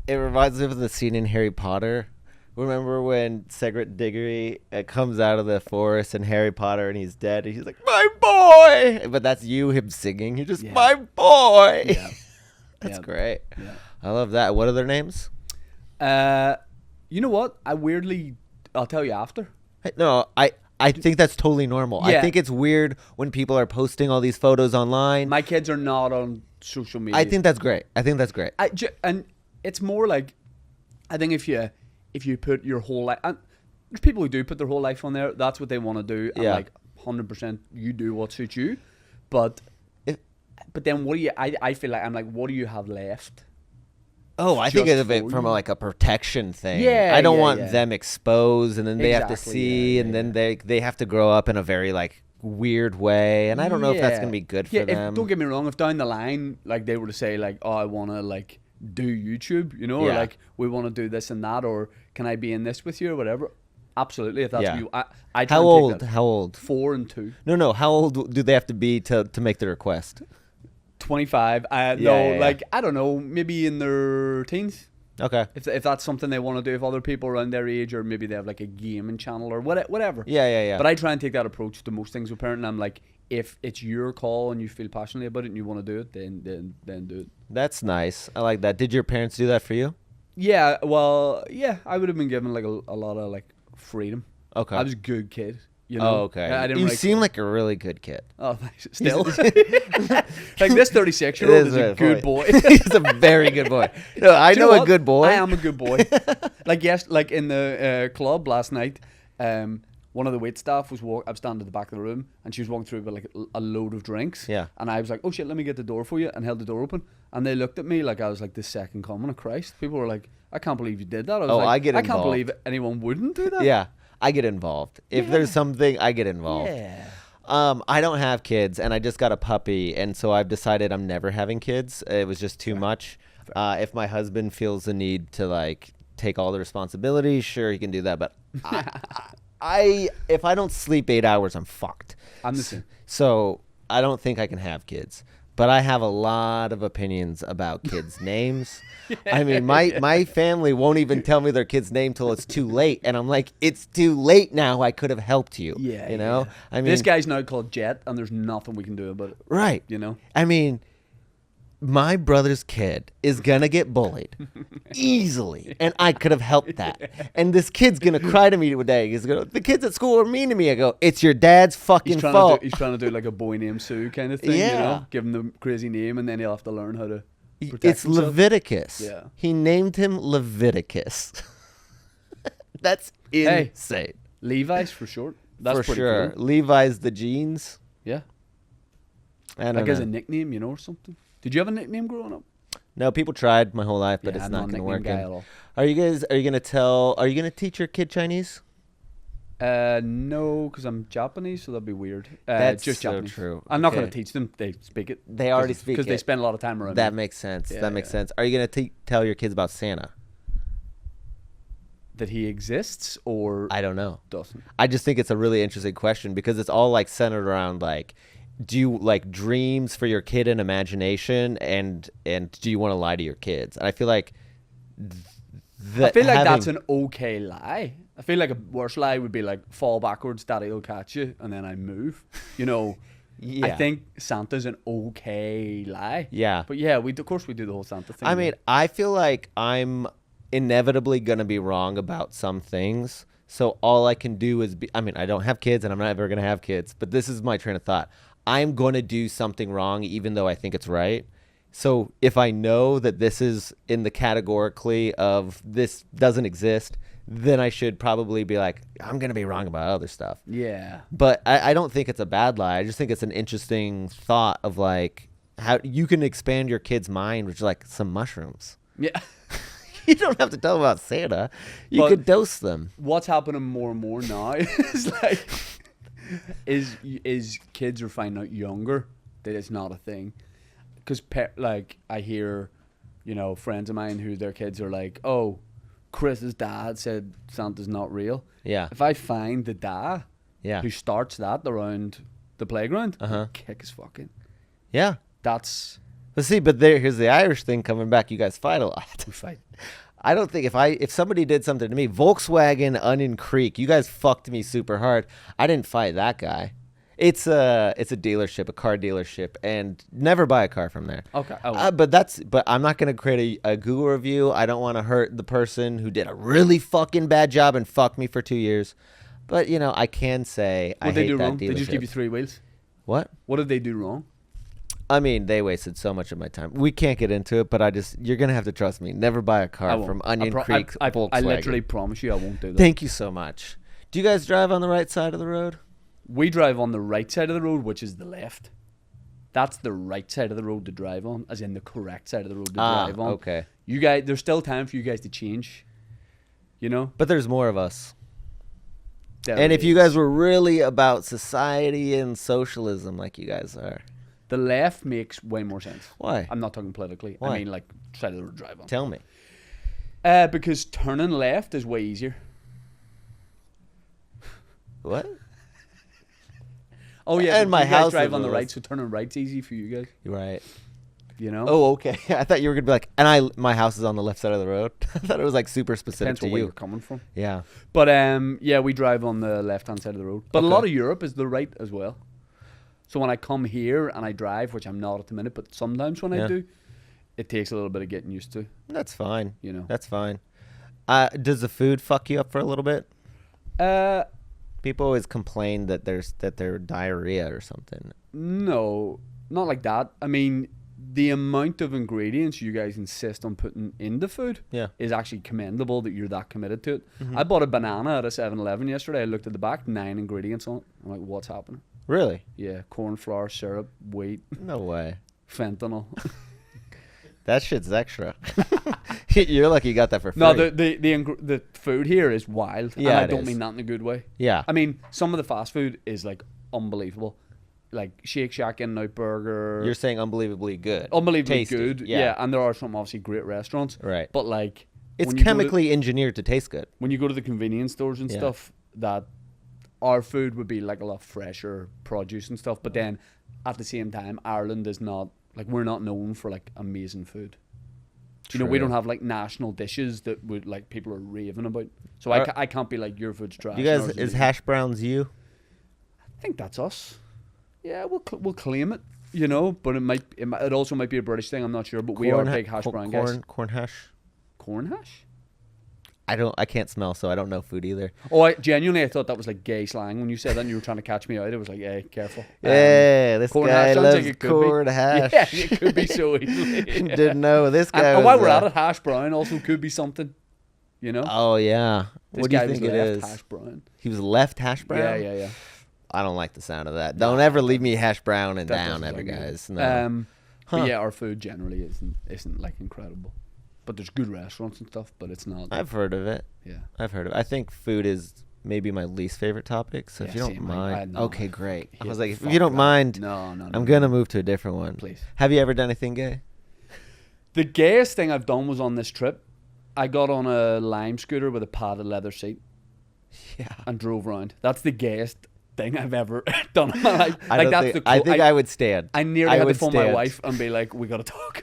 S2: reminds me of the scene in Harry Potter. Remember when Cedric Diggory comes out of the forest and Harry Potter and he's dead and he's like, "My boy!" But that's him singing. You're just,
S4: Yeah.
S2: "My boy!"
S4: Yeah.
S2: That's
S4: Yeah.
S2: great.
S4: Yeah.
S2: I love that. What are their names?
S4: You know what? I'll tell you after.
S2: No, I think that's totally normal. I
S4: Yeah.
S2: think it's weird when people are posting all these photos online.
S4: My kids are not on social media.
S2: I think that's great.
S4: And it's more like, I think if you put your whole life, and there's people who do put their whole life on there. That's what they want to do. And
S2: Yeah.
S4: like 100%, you do what suits you. But then what do you? I feel like I'm like, what do you have left?
S2: Oh, I think
S4: just
S2: of it
S4: for
S2: from
S4: you.
S2: a protection thing.
S4: Yeah,
S2: I don't
S4: yeah,
S2: want
S4: yeah.
S2: them exposed, and then they have to
S4: Exactly,
S2: see,
S4: yeah,
S2: and
S4: yeah,
S2: then they have to grow up in a very weird way, and I don't know if that's
S4: Yeah.
S2: gonna be good for
S4: Yeah,
S2: them.
S4: don't get me wrong. If down the line, like they were to say, like, "Oh, I want to do YouTube," or
S2: Yeah.
S4: like we want to do this and that, or can I be in this with you or whatever? Absolutely. If that's
S2: Yeah.
S4: what you, I try
S2: How
S4: and take
S2: old?
S4: that.
S2: How old?
S4: 4 and 2.
S2: No. How old do they have to be to make the request?
S4: 25.
S2: Yeah.
S4: I don't know, maybe in their teens.
S2: Okay.
S4: If that's something they want to do, if other people around their age, or maybe they have like a gaming channel or whatever.
S2: Yeah.
S4: But I try and take that approach to most things with parenting. I'm like, if it's your call and you feel passionately about it and you want to do it, then do it.
S2: That's nice. I like that. Did your parents do that for you?
S4: Yeah, well, yeah, I would have been given like a lot of like freedom.
S2: Okay.
S4: I was a good kid,
S2: Oh, okay.
S4: I didn't
S2: You
S4: really
S2: seem like a really good kid.
S4: Oh, thanks. Still, like this 36-year-old is a good boy.
S2: He's a very good boy. No, I
S4: Do you
S2: know a
S4: what?
S2: good boy.
S4: I am a good boy. like in the club last night, one of the wait staff was I was standing at the back of the room, and she was walking through with like a load of drinks.
S2: Yeah.
S4: And I was like, "Oh shit, let me get the door for you," and held the door open. And they looked at me like I was like the second coming of Christ. People were like, "I can't believe you did that." I was like,
S2: I get
S4: I can't
S2: involved.
S4: believe anyone wouldn't do that.
S2: Yeah, I get involved. If there's something, I get involved.
S4: Yeah.
S2: I don't have kids, and I just got a puppy, and so I've decided I'm never having kids. It was just too much. If my husband feels the need to take all the responsibility, sure, he can do that. But if I don't sleep 8 hours, I'm fucked.
S4: I'm the same.
S2: So I don't think I can have kids. But I have a lot of opinions about kids' names. I mean, my family won't even tell me their kid's name till it's too late, and I'm like, it's too late now. I could have helped you.
S4: Yeah,
S2: you know.
S4: yeah.
S2: I mean,
S4: This guy's now called Jet, and there's nothing we can do about it.
S2: right?
S4: You know.
S2: I mean, my brother's kid is gonna get bullied easily, and I could have helped that. And this kid's gonna cry to me today. He's gonna, the kids at school are mean to me. I go, it's your dad's fucking fault.
S4: He's trying to do like a boy named Sue kind of thing. You
S2: Yeah.
S4: know, give him the crazy name, and then he'll have to learn how to protect
S2: It's
S4: himself.
S2: Leviticus.
S4: Yeah.
S2: He named him Leviticus. That's
S4: Hey.
S2: insane.
S4: Levi's for short. That's
S2: For
S4: pretty
S2: sure.
S4: cool.
S2: Levi's the jeans.
S4: Yeah.
S2: I don't
S4: Like as a
S2: know.
S4: nickname, or something. Did you have a nickname growing up?
S2: No, people tried my whole life, but
S4: Yeah,
S2: it's
S4: I'm
S2: not
S4: not a
S2: going to
S4: nickname
S2: work.
S4: guy at all.
S2: Are you going to teach your kid Chinese?
S4: No, because I'm Japanese, so that'd be weird.
S2: That's
S4: just
S2: so
S4: Japanese.
S2: true.
S4: I'm not going
S2: Okay.
S4: to teach them. They speak it.
S2: They already speak
S4: because they
S2: it.
S4: spend a lot of time around.
S2: That
S4: me.
S2: makes sense.
S4: Yeah,
S2: That makes
S4: yeah.
S2: sense. Are you going to tell your kids about Santa?
S4: That he exists or
S2: I don't know.
S4: doesn't.
S2: I just think it's a really interesting question because it's all centered around do you dreams for your kid and imagination, and do you want to lie to your kids? And I feel like
S4: I feel like that's an okay lie. I feel like a worse lie would be like fall backwards, daddy will catch you, and then I move. You know,
S2: Yeah.
S4: I think Santa's an okay lie.
S2: Yeah.
S4: But yeah, of course we do the whole Santa thing.
S2: I mean, I feel like I'm inevitably going to be wrong about some things. So all I can do is I don't have kids and I'm not ever going to have kids, but this is my train of thought. I'm going to do something wrong even though I think it's right. So if I know that this is in the categorically of this doesn't exist, then I should probably be like, I'm going to be wrong about other stuff.
S4: yeah.
S2: But I don't think it's a bad lie. I just think it's an interesting thought of like how you can expand your kid's mind with like some mushrooms.
S4: Yeah.
S2: You don't have to tell them about Santa. You
S4: But-
S2: could dose them.
S4: What's happening more and more now is like, is kids are finding out younger that it's not a thing. Because like I hear, you know, friends of mine who their kids are like, oh, Chris's dad said Santa's not real.
S2: Yeah.
S4: If I find the dad
S2: Yeah.
S4: who starts that around the playground,
S2: Uh-huh.
S4: kick his fucking.
S2: Yeah.
S4: That's
S2: But see, here's the Irish thing coming back. You guys fight a lot.
S4: we fight.
S2: I don't think if somebody did something to me, Volkswagen Onion Creek, you guys fucked me super hard. I didn't fight that guy. It's a dealership, a car dealership, and never buy a car from there.
S4: Okay.
S2: But I'm not gonna create a Google review. I don't want to hurt the person who did a really fucking bad job and fucked me for 2 years. But you know, I can say I
S4: What they
S2: hate
S4: do
S2: that
S4: wrong?
S2: dealership.
S4: They just give you 3 wheels.
S2: What?
S4: What did they do wrong?
S2: I mean, they wasted so much of my time. We can't get into it, but you're gonna have to trust me. Never buy a
S4: I
S2: car
S4: won't.
S2: from
S4: I
S2: Onion
S4: pro-
S2: Creek
S4: I
S2: Volkswagen.
S4: literally promise you I won't do that.
S2: Thank you so much. Do you guys drive on the right side of the road?
S4: We drive on the right side of the road, which is the left. That's the right side of the road to drive on, as in the correct side of the road to drive on.
S2: Okay.
S4: You guys, there's still time for you guys to change. You know?
S2: But there's more of us.
S4: There
S2: And if
S4: is.
S2: you guys were really about society and socialism like you guys are,
S4: The left makes way more sense.
S2: why?
S4: I'm not talking politically.
S2: Why?
S4: I mean, like, side of the road drive on.
S2: Tell me.
S4: Because turning left is way easier.
S2: What?
S4: Oh, yeah.
S2: And
S4: but
S2: my
S4: you guys
S2: house
S4: drive
S2: is
S4: on the
S2: a-
S4: right, so turning right's easy for you guys.
S2: You're right.
S4: You know?
S2: Oh, okay. I thought you were gonna be like, my house is on the left side of the road. I thought it was like super specific
S4: Depends
S2: to
S4: on where
S2: you.
S4: you're coming from.
S2: Yeah.
S4: But yeah, we drive on the left-hand side of the road. But a
S2: Okay.
S4: lot of Europe is the right as well. So when I come here and I drive, which I'm not at the minute, but sometimes when I
S2: Yeah.
S4: do, it takes a little bit of getting used to.
S2: That's fine.
S4: You know.
S2: That's fine. Does the food fuck you up for a little bit? People always complain that they're diarrhea or something.
S4: No, not like that. I mean, the amount of ingredients you guys insist on putting in the food
S2: Yeah.
S4: is actually commendable that you're that committed to it. I bought a banana at a 7-Eleven yesterday. I looked at the back, 9 ingredients on it. I'm like, what's happening?
S2: Really?
S4: Yeah, corn flour, syrup, wheat,
S2: No way.
S4: fentanyl.
S2: That shit's extra. You're lucky you got that for free.
S4: No, the food here is wild.
S2: Yeah,
S4: and I
S2: it
S4: don't
S2: is.
S4: mean that in a good way.
S2: Yeah.
S4: I mean, some of the fast food is like unbelievable. Like Shake Shack, In-N-Out Burger.
S2: You're saying unbelievably good.
S4: unbelievably
S2: Tasty.
S4: good. Yeah. and there are some obviously great restaurants.
S2: Right.
S4: But like
S2: It's
S4: when you go to-
S2: chemically engineered to taste good.
S4: when you go to the convenience stores and
S2: Yeah.
S4: stuff, that our food would be like a lot fresher produce and stuff. But then at the same time, Ireland is not like, we're not known for like amazing food. You know, we
S2: True.
S4: don't have like national dishes that would like people are raving about. So
S2: Are-
S4: I can't be like your food's trash.
S2: You guys,
S4: and ours
S2: is
S4: amazing.
S2: hash browns you?
S4: I think that's us. Yeah, we'll claim it. You know, but it also might be a British thing. I'm not sure, but we are big hash brown guys.
S2: Corn hash.
S4: Corn hash?
S2: I can't smell, so I don't know food either.
S4: Oh, I thought that was like gay slang when you said that. And you were trying to catch me out. It was like, hey, careful.
S2: Yeah, this
S4: corn
S2: guy
S4: hash sounds
S2: loves
S4: like it could
S2: corn
S4: be.
S2: hash.
S4: Yeah, it could be so easily.
S2: Didn't know this guy.
S4: And while
S2: was,
S4: we're at it, hash brown also could be something. You know,
S2: Oh yeah.
S4: this
S2: What do you
S4: guy
S2: think
S4: was
S2: it
S4: left
S2: is?
S4: hash brown.
S2: He was left hash brown.
S4: Yeah.
S2: I don't like the sound of that. Don't ever leave me hash brown and
S4: That
S2: down,
S4: doesn't
S2: ever,
S4: sound good.
S2: guys. No.
S4: But
S2: Huh.
S4: yeah, our food generally isn't like incredible. But there's good restaurants and stuff. But it's not.
S2: I've heard of it.
S4: Yeah.
S2: I've heard of it. I think food is maybe my least favorite topic. So if
S4: Yeah,
S2: you don't
S4: same, like,
S2: mind,
S4: no.
S2: okay, great. I
S4: Yeah,
S2: was like, if
S4: fuck
S2: you don't
S4: that.
S2: mind,
S4: No.
S2: I'm gonna move to a different one.
S4: Please.
S2: Have you ever done anything gay?
S4: The gayest thing I've done was on this trip. I got on a lime scooter with a padded leather seat
S2: Yeah.
S4: and drove around. That's the gayest thing I've ever done in my life.
S2: I
S4: Like
S2: don't
S4: that's
S2: think,
S4: the
S2: I think I would stand.
S4: I nearly
S2: I
S4: had to
S2: would
S4: phone my
S2: stand.
S4: wife and be like, "We gotta talk,"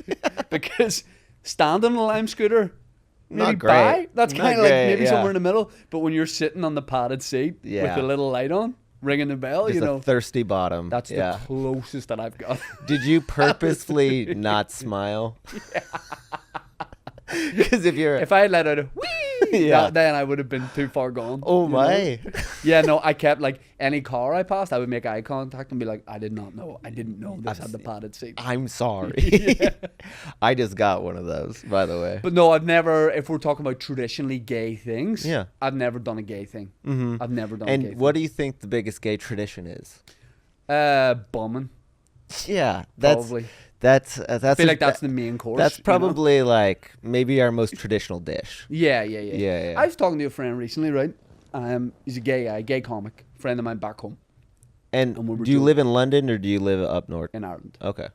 S4: because standing on a lime scooter maybe
S2: Not great.
S4: bi. That's
S2: Not
S4: kind of like
S2: great,
S4: maybe
S2: yeah.
S4: somewhere in the middle. But when you're sitting on the padded seat with
S2: Yeah.
S4: the little light on, ringing the bell,
S2: Just
S4: you
S2: a
S4: know,
S2: thirsty bottom.
S4: that's
S2: yeah.
S4: the closest that I've got.
S2: Did you purposefully not smile? Because if you're,
S4: If I had let out a whee,
S2: Yeah.
S4: then I would have been too far gone.
S2: oh
S4: you know?
S2: my,
S4: Yeah, no, I kept like any car I passed, I would make eye contact and be like, I didn't know this had the padded seat.
S2: I'm sorry. I just got one of those, by the way.
S4: But no, I've never. If we're talking about traditionally gay things,
S2: Yeah.
S4: I've never done a gay thing. Mm-hmm. I've never done a gay
S2: And what do you think the biggest gay tradition is?
S4: thing. Bumming,
S2: Yeah, that's
S4: probably.
S2: that's
S4: I feel like that's the main course.
S2: that's
S4: you know?
S2: probably like maybe our most traditional dish.
S4: Yeah.
S2: Yeah.
S4: I was talking to a friend recently, right? He's a gay guy, gay comic, friend of mine back home
S2: And
S4: And we were
S2: do you
S4: doing-
S2: live in London or do you live up north?
S4: in Ireland.
S2: Okay.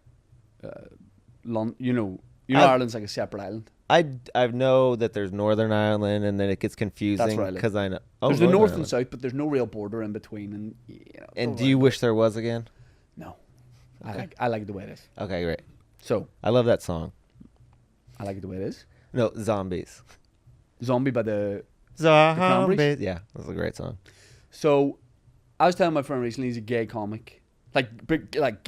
S4: You know,
S2: I've-
S4: Ireland's like a separate island.
S2: I know that there's Northern Ireland and then it gets confusing
S4: That's where I live.
S2: because I know. Oh,
S4: There's the
S2: Northern
S4: north and
S2: Ireland.
S4: south, but there's no real border in between. And
S2: And do you wish there was again?
S4: No, I like it the way it is.
S2: Okay, great.
S4: So
S2: I love that song.
S4: I like it the way it is.
S2: No, Zombies.
S4: Zombie by the.
S2: Zombies. Yeah, that's a great song.
S4: So I was telling my friend recently he's a gay comic,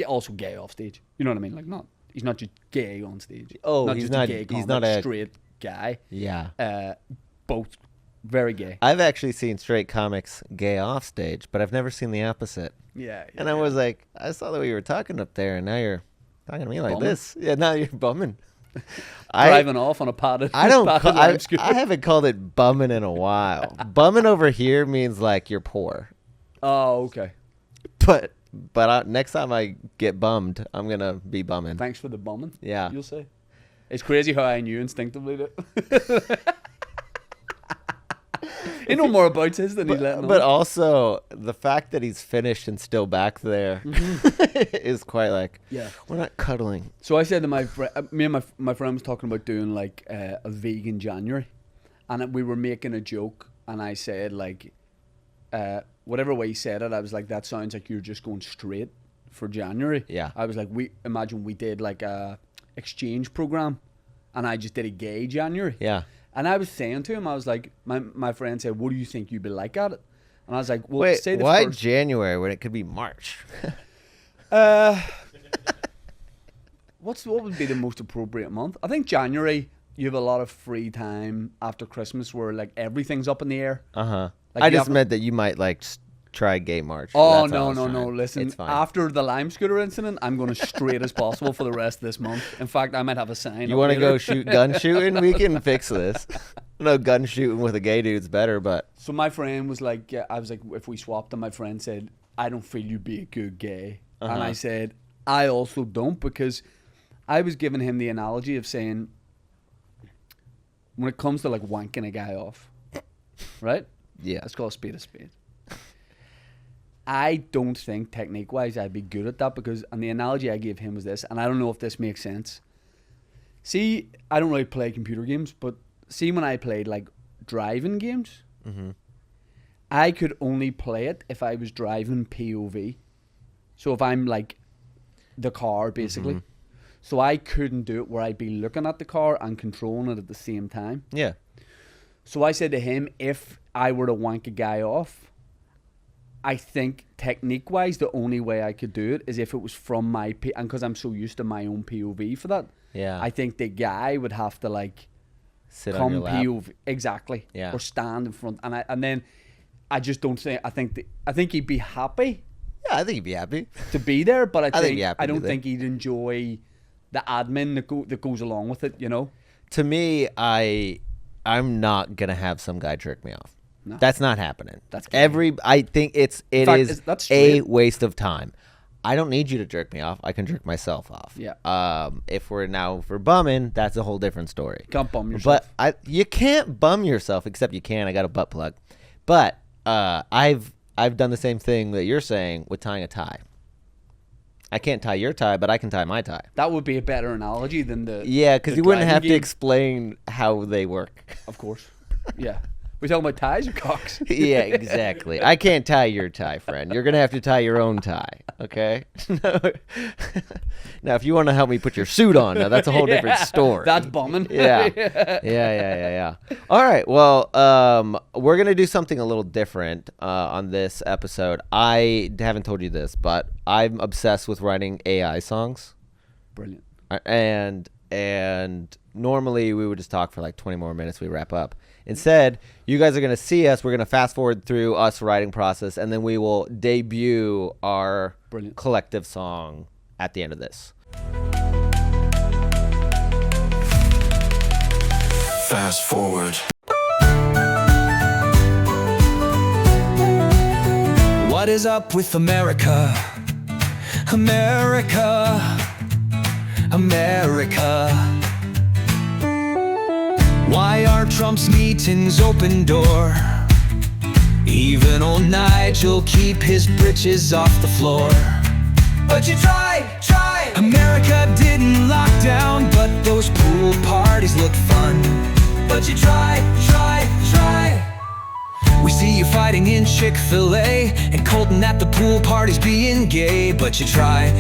S4: also gay off stage. You know what I mean? Like he's not just gay on stage.
S2: Oh,
S4: not
S2: he's
S4: just
S2: not-
S4: a gay
S2: he's
S4: comic,
S2: not a-
S4: straight guy.
S2: Yeah.
S4: Both very gay.
S2: I've actually seen straight comics gay off stage, but I've never seen the opposite.
S4: Yeah.
S2: And I was like, I saw the way you were talking up there, and now you're talking to me like
S4: Bumming?
S2: this. Yeah, now you're bumming.
S4: driving off on a padded.
S2: I don't.
S4: padded
S2: I
S4: lime scooter.
S2: haven't called it bumming in a while. Bumming over here means like you're poor.
S4: Oh, okay.
S2: But next time I get bummed, I'm gonna be bumming.
S4: Thanks for the bumming.
S2: Yeah.
S4: You'll say. It's crazy how I knew instinctively that. He know more about his than he's letting on.
S2: But also the fact that he's finished and still back there is quite like.
S4: Yeah.
S2: We're not cuddling.
S4: So I said to my friend, me and my friend was talking about doing like a vegan January, and we were making a joke, and I said like, whatever way he said it, I was like, that sounds like you're just going straight for January.
S2: Yeah.
S4: I was like, imagine we did like a exchange program, and I just did a gay January.
S2: Yeah.
S4: And I was saying to him, I was like, my friend said, what do you think you'd be like at it? And I was like, well,
S2: Wait,
S4: say the
S2: why
S4: first.
S2: January when it could be March?
S4: What would be the most appropriate month? I think January. You have a lot of free time after Christmas, where like everything's up in the air.
S2: Uh-huh.
S4: Like,
S2: I
S4: you
S2: just
S4: have-
S2: meant that you might like try gay March.
S4: Oh
S2: That's all I was
S4: no!
S2: trying.
S4: Listen,
S2: It's fine.
S4: after the lime scooter incident, I'm going as straight as possible for the rest of this month. In fact, I might have a sign.
S2: You want to go shoot gun shooting? We can fix this. No, gun shooting with a gay dude's better, but
S4: So my friend was like, I was like, if we swapped, and my friend said, I don't feel you'd be a good gay, and I said, I also don't, because I was giving him the analogy of saying, when it comes to like wanking a guy off, right?
S2: yeah.
S4: Let's call a spade a spade. I don't think technique-wise I'd be good at that, because, and the analogy I gave him was this, and I don't know if this makes sense. See, I don't really play computer games, but see when I played like driving games, I could only play it if I was driving POV. So if I'm like the car, basically. So I couldn't do it where I'd be looking at the car and controlling it at the same time.
S2: Yeah.
S4: So I said to him, if I were to wank a guy off, I think technique-wise, the only way I could do it is if it was from my and because I'm so used to my own POV for that.
S2: Yeah.
S4: I think the guy would have to like
S2: Sit on
S4: come
S2: your lap.
S4: POV exactly,
S2: Yeah.
S4: or stand in front, and then I just don't think I think he'd be happy
S2: Yeah, I think he'd be happy.
S4: to be there, but I
S2: think
S4: think
S2: he'd be happy
S4: I
S2: to
S4: don't
S2: do that.
S4: think he'd enjoy the admin that goes along with it. You know.
S2: To me, I'm not gonna have some guy jerk me off.
S4: No.
S2: That's not happening.
S4: That's gay.
S2: I think it
S4: fact,
S2: is
S4: that's
S2: a
S4: straight.
S2: waste of time. I don't need you to jerk me off. I can jerk myself off.
S4: Yeah.
S2: If we're bumming, that's a whole different story.
S4: Can't bum yourself.
S2: But you can't bum yourself, except you can. I got a butt plug. But I've done the same thing that you're saying with tying a tie. I can't tie your tie, but I can tie my tie.
S4: That would be a better analogy than the
S2: Yeah, because
S4: the
S2: you wouldn't
S4: driving
S2: have to
S4: game.
S2: explain how they work.
S4: Of course. Yeah. We talking about ties or cocks?
S2: Yeah, exactly. I can't tie your tie, friend. You're gonna have to tie your own tie. Okay. Now, if you want to help me put your suit on, now that's a whole different story.
S4: That's bombing.
S2: Yeah. All right. Well, we're gonna do something a little different on this episode. I haven't told you this, but I'm obsessed with writing AI songs.
S4: Brilliant.
S2: And normally we would just talk for like 20 more minutes. We wrap up. Instead, you guys are going to see us. We're going to fast forward through us writing process, and then we will debut our
S4: Brilliant.
S2: collective song at the end of this.
S3: Fast forward. What is up with America? America. Why are Trump's meetings open door? Even old Nigel keep his britches off the floor. But you try. America didn't lock down, but those pool parties look fun. But you try. We see you fighting in Chick-fil-A and Colton at the pool parties being gay. But you try.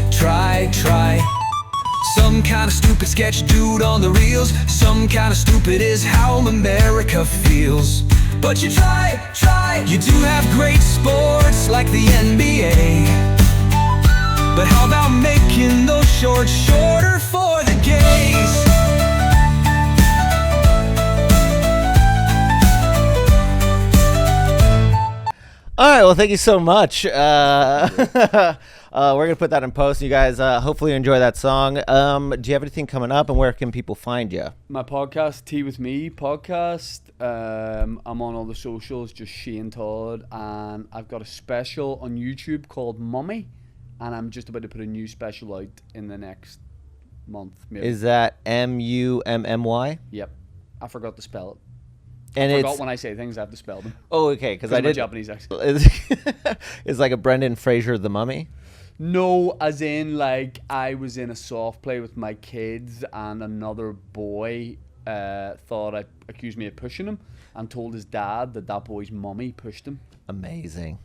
S3: Some kind of stupid sketch dude on the reels. Some kind of stupid is how America feels. But you try. You do have great sports like the NBA. But how about making those shorts shorter for the gays?
S2: All right. Well, thank you so much. We're going to put that in post. You guys hopefully enjoy that song. Do you have anything coming up, and where can people find you?
S4: My podcast, Tea With Me podcast. I'm on all the socials, just Shane Todd. And I've got a special on YouTube called Mummy. And I'm just about to put a new special out in the next month, maybe.
S2: Is that MUMMY?
S4: Yep. I forgot to spell it.
S2: And
S4: I forgot when I say things, I have to spell them.
S2: Oh, okay, because I
S4: my
S2: did
S4: Japanese accent.
S2: It's like a Brendan Fraser The Mummy.
S4: No, as in like I was in a soft play with my kids and another boy accused me of pushing him and told his dad that boy's mummy pushed him.
S2: Amazing.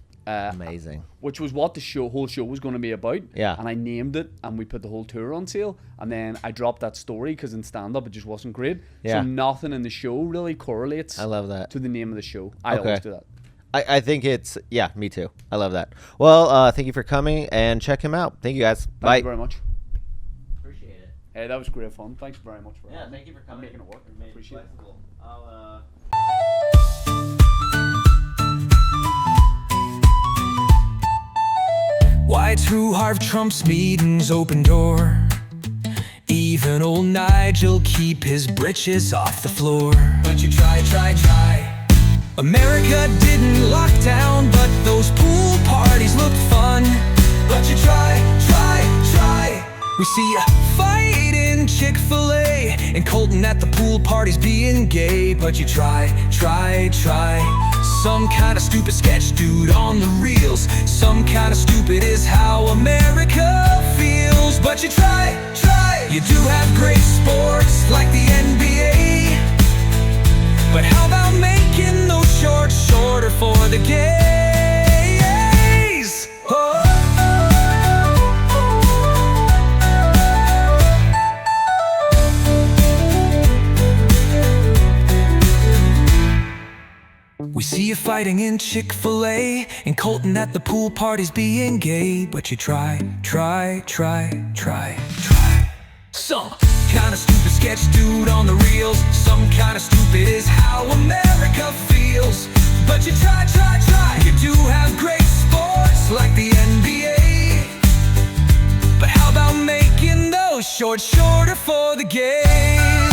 S4: Which was what the whole show was going to be about.
S2: Yeah.
S4: And I named it, and we put the whole tour on sale. And then I dropped that story because in stand-up it just wasn't great.
S2: Yeah.
S4: So nothing in the show really correlates.
S2: I love that.
S4: To the name of the show. I always do that.
S2: I think it's, yeah, me too. I love that. Well, thank you for coming, and check him out. Thank you, guys. Bye.
S4: Thank you very much.
S2: Appreciate it.
S4: Hey, that was great fun. Thanks very much for having me.
S2: Thank you for coming.
S4: Making it work. Appreciate it.
S3: Why to Harv Trump's meetings open door? Even old Nigel keep his britches off the floor. But you try. America didn't lock down, but those pool parties look fun. But you try. We see you fight in Chick-fil-A and Colton at the pool parties being gay. But you try. Some kind of stupid sketch dude on the reels. Some kind of stupid is how America feels. But you try. You do have great sports like the NBA. But how about making those shorts shorter for the gays? Oh. We see you fighting in Chick-fil-A and Colton at the pool parties being gay. But you try. Some kind of stupid sketch dude on the reels. Some kind of stupid is how America feels. But you try. You do have great sports like the NBA. But how about making those shorts shorter for the gays?